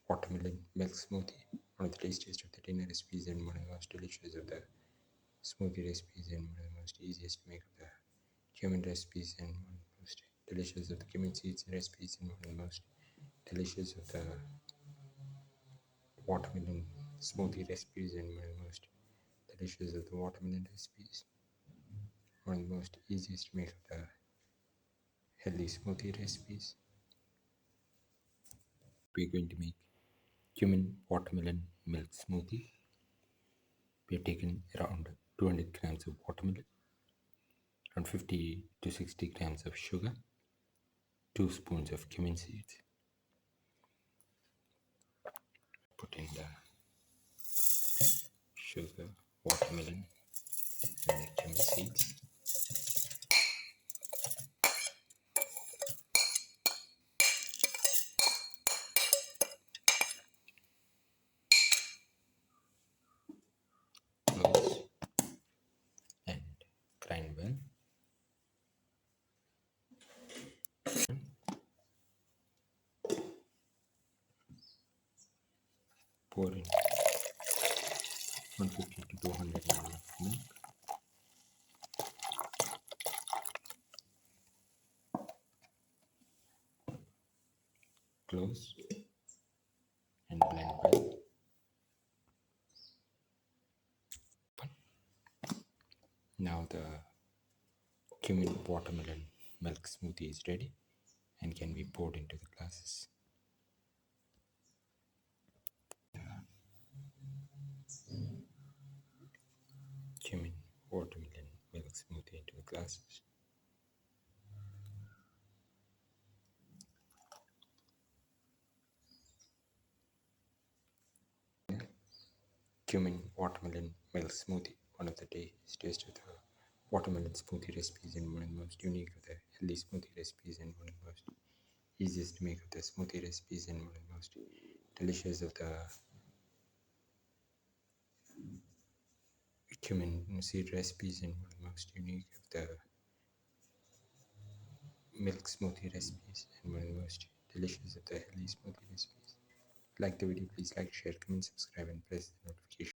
watermelon milk smoothie, one of the tastiest of the dinner recipes and one of the most delicious of the smoothie recipes and one of the most easiest to make of the cumin recipes and one of the most delicious of the cumin seeds recipes and one of the most delicious of the watermelon smoothie recipes and one of the most delicious of the watermelon recipes, one of the most easiest to make of the healthy smoothie recipes. We're going to make cumin watermelon milk smoothie. We have taken around 200 grams of watermelon, around 50 to 60 grams of sugar, 2 spoons of cumin seeds. Put in the sugar, watermelon, and the cumin seeds. Close and grind well. Pour in 150 to 200 ml of milk. Close and blend well. Now the cumin watermelon milk smoothie is ready and can be poured into the glasses. Cumin watermelon milk smoothie into the glasses. Cumin watermelon milk smoothie, one of the tastiest of the watermelon smoothie recipes and one of the most unique of the healthy smoothie recipes and one of the most easiest to make of the smoothie recipes and one of the most delicious of the cumin seed recipes and one of the most unique of the milk smoothie recipes and one of the most delicious of the healthy smoothie recipes. If you like the video, please like, share, comment, subscribe and press the notification.